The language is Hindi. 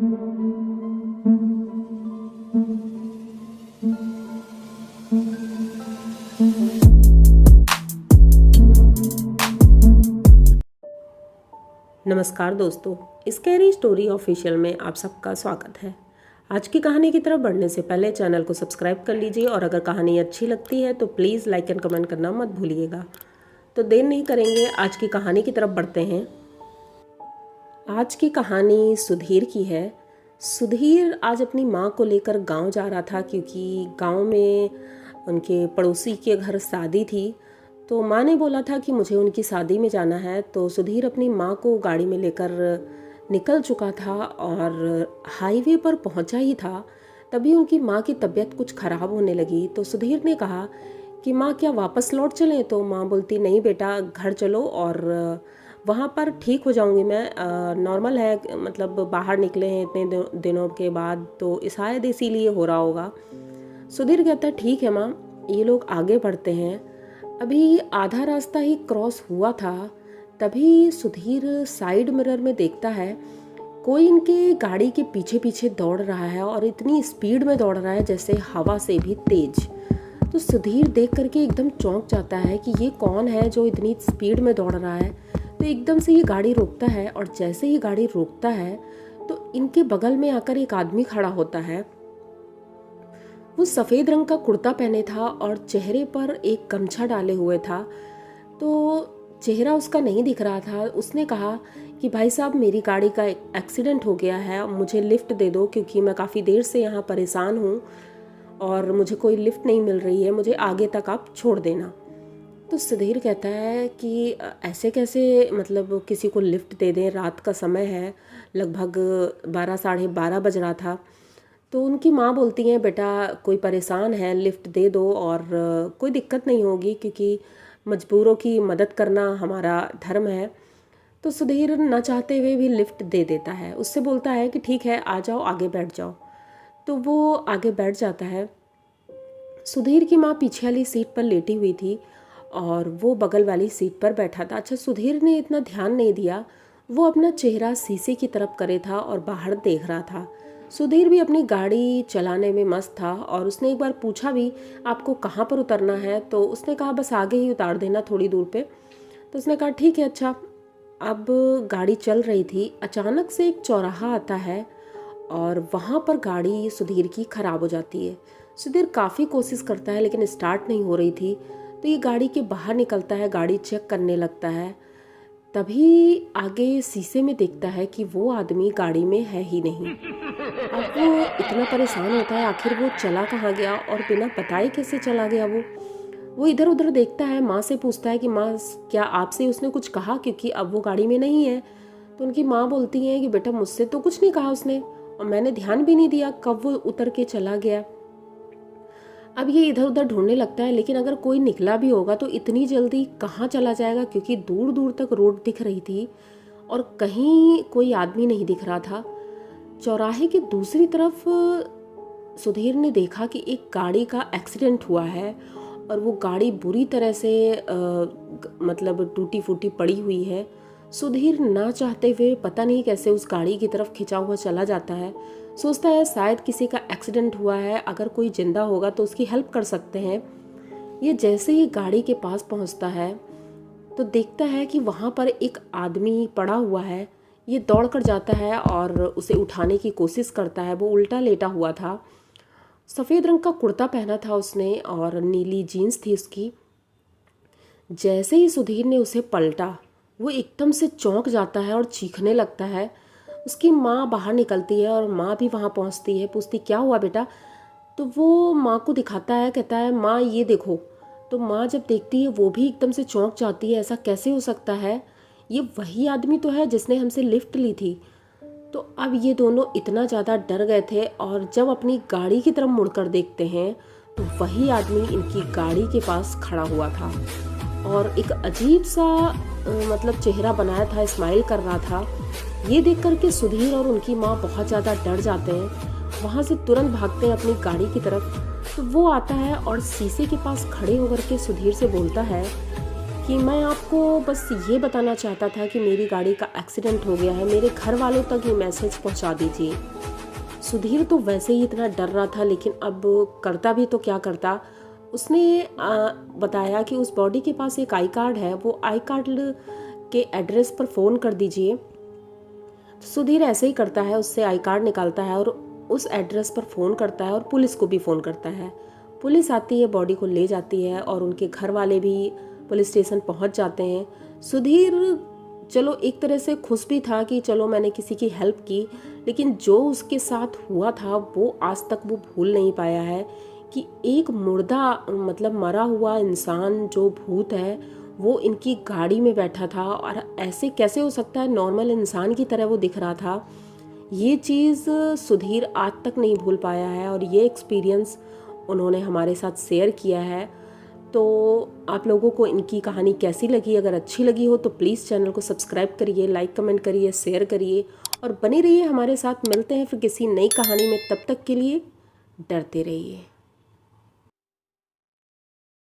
नमस्कार दोस्तों, स्कैरी स्टोरी ऑफिशियल में आप सबका स्वागत है। आज की कहानी की तरफ बढ़ने से पहले चैनल को सब्सक्राइब कर लीजिए और अगर कहानी अच्छी लगती है तो प्लीज़ लाइक एंड कमेंट करना मत भूलिएगा। तो देर नहीं करेंगे, आज की कहानी की तरफ बढ़ते हैं। आज की कहानी सुधीर की है। सुधीर आज अपनी माँ को लेकर गांव जा रहा था क्योंकि गांव में उनके पड़ोसी के घर शादी थी। तो माँ ने बोला था कि मुझे उनकी शादी में जाना है। तो सुधीर अपनी माँ को गाड़ी में लेकर निकल चुका था और हाईवे पर पहुँचा ही था, तभी उनकी माँ की तबीयत कुछ ख़राब होने लगी। तो सुधीर ने कहा कि माँ क्या वापस लौट चलें? तो माँ बोलती नहीं बेटा, घर चलो और वहाँ पर ठीक हो जाऊँगी मैं, नॉर्मल है, मतलब बाहर निकले हैं इतने दिनों के बाद तो शायद इसीलिए हो रहा होगा। सुधीर कहता है ठीक है माँ। ये लोग आगे बढ़ते हैं। अभी आधा रास्ता ही क्रॉस हुआ था, तभी सुधीर साइड मिरर में देखता है कोई इनके गाड़ी के पीछे पीछे दौड़ रहा है और इतनी स्पीड में दौड़ रहा है जैसे हवा से भी तेज। तो सुधीर देख करके एकदम चौंक जाता है कि ये कौन है जो इतनी स्पीड में दौड़ रहा है। तो एकदम से ये गाड़ी रोकता है और जैसे ही गाड़ी रोकता है तो इनके बगल में आकर एक आदमी खड़ा होता है। वो सफ़ेद रंग का कुर्ता पहने था और चेहरे पर एक गमछा डाले हुए था, तो चेहरा उसका नहीं दिख रहा था। उसने कहा कि भाई साहब, मेरी गाड़ी का एक्सीडेंट हो गया है, मुझे लिफ्ट दे दो क्योंकि मैं काफ़ी देर से यहाँ परेशान हूँ और मुझे कोई लिफ्ट नहीं मिल रही है, मुझे आगे तक आप छोड़ देना। तो सुधीर कहता है कि ऐसे कैसे, मतलब किसी को लिफ्ट दे दें, रात का समय है, लगभग 12 साढ़े 12 बज रहा था। तो उनकी माँ बोलती हैं बेटा कोई परेशान है, लिफ्ट दे दो और कोई दिक्कत नहीं होगी क्योंकि मजबूरों की मदद करना हमारा धर्म है। तो सुधीर न चाहते हुए भी लिफ्ट दे देता है। उससे बोलता है कि ठीक है, आ जाओ, आगे बैठ जाओ। तो वो आगे बैठ जाता है। सुधीर की माँ पीछे वाली सीट पर लेटी हुई थी और वो बगल वाली सीट पर बैठा था। अच्छा, सुधीर ने इतना ध्यान नहीं दिया, वो अपना चेहरा शीशे की तरफ करे था और बाहर देख रहा था। सुधीर भी अपनी गाड़ी चलाने में मस्त था और उसने एक बार पूछा भी आपको कहाँ पर उतरना है? तो उसने कहा बस आगे ही उतार देना, थोड़ी दूर पे। तो उसने कहा ठीक है। अच्छा, अब गाड़ी चल रही थी, अचानक से एक चौराहा आता है और वहाँ पर गाड़ी सुधीर की ख़राब हो जाती है। सुधीर काफ़ी कोशिश करता है लेकिन स्टार्ट नहीं हो रही थी। तो ये गाड़ी के बाहर निकलता है, गाड़ी चेक करने लगता है। तभी आगे शीशे में देखता है कि वो आदमी गाड़ी में है ही नहीं। अब वो इतना परेशान होता है, आखिर वो चला कहाँ गया और बिना बताए कैसे चला गया। वो इधर उधर देखता है, माँ से पूछता है कि माँ क्या आपसे उसने कुछ कहा, क्योंकि अब वो गाड़ी में नहीं है। तो उनकी माँ बोलती हैं कि बेटा मुझसे तो कुछ नहीं कहा उसने और मैंने ध्यान भी नहीं दिया कब वो उतर के चला गया। अब ये इधर उधर ढूंढने लगता है, लेकिन अगर कोई निकला भी होगा तो इतनी जल्दी कहाँ चला जाएगा, क्योंकि दूर दूर तक रोड दिख रही थी और कहीं कोई आदमी नहीं दिख रहा था। चौराहे के दूसरी तरफ सुधीर ने देखा कि एक गाड़ी का एक्सीडेंट हुआ है और वो गाड़ी बुरी तरह से मतलब टूटी फूटी पड़ी हुई है। सुधीर ना चाहते हुए पता नहीं कैसे उस गाड़ी की तरफ खिंचा हुआ चला जाता है। सोचता है शायद किसी का एक्सीडेंट हुआ है, अगर कोई जिंदा होगा तो उसकी हेल्प कर सकते हैं। ये जैसे ही गाड़ी के पास पहुंचता है तो देखता है कि वहाँ पर एक आदमी पड़ा हुआ है। ये दौड़ कर जाता है और उसे उठाने की कोशिश करता है। वो उल्टा लेटा हुआ था, सफ़ेद रंग का कुर्ता पहना था उसने और नीली जीन्स थी उसकी। जैसे ही सुधीर ने उसे पलटा, वो एकदम से चौंक जाता है और चीखने लगता है। उसकी माँ बाहर निकलती है और माँ भी वहाँ पहुँचती है, पूछती क्या हुआ बेटा? तो वो माँ को दिखाता है, कहता है माँ ये देखो। तो माँ जब देखती है वो भी एकदम से चौंक जाती है, ऐसा कैसे हो सकता है, ये वही आदमी तो है जिसने हमसे लिफ्ट ली थी। तो अब ये दोनों इतना ज़्यादा डर गए थे और जब अपनी गाड़ी की तरफ मुड़कर देखते हैं तो वही आदमी इनकी गाड़ी के पास खड़ा हुआ था और एक अजीब सा मतलब चेहरा बनाया था, स्माइल कर रहा था। ये देख करके सुधीर और उनकी माँ बहुत ज़्यादा डर जाते हैं, वहाँ से तुरंत भागते हैं अपनी गाड़ी की तरफ। तो वो आता है और शीशे के पास खड़े होकर के सुधीर से बोलता है कि मैं आपको बस ये बताना चाहता था कि मेरी गाड़ी का एक्सीडेंट हो गया है, मेरे घर वालों तक ये मैसेज पहुंचा दीजिए। सुधीर तो वैसे ही इतना डर रहा था, लेकिन अब करता भी तो क्या करता। उसने बताया कि उस बॉडी के पास एक आई कार्ड है, वो आई कार्ड के एड्रेस पर फ़ोन कर दीजिए। तो सुधीर ऐसे ही करता है, उससे आई कार्ड निकालता है और उस एड्रेस पर फ़ोन करता है और पुलिस को भी फ़ोन करता है। पुलिस आती है, बॉडी को ले जाती है और उनके घर वाले भी पुलिस स्टेशन पहुंच जाते हैं। सुधीर चलो एक तरह से खुश भी था कि चलो मैंने किसी की हेल्प की, लेकिन जो उसके साथ हुआ था वो आज तक वो भूल नहीं पाया है कि एक मुर्दा मतलब मरा हुआ इंसान जो भूत है वो इनकी गाड़ी में बैठा था और ऐसे कैसे हो सकता है, नॉर्मल इंसान की तरह वो दिख रहा था। ये चीज़ सुधीर आज तक नहीं भूल पाया है और ये एक्सपीरियंस उन्होंने हमारे साथ शेयर किया है। तो आप लोगों को इनकी कहानी कैसी लगी? अगर अच्छी लगी हो तो प्लीज़ चैनल को सब्सक्राइब करिए, लाइक कमेंट करिए, शेयर करिए और बने रहिए हमारे साथ। मिलते हैं फिर किसी नई कहानी में, तब तक के लिए डरते रहिए।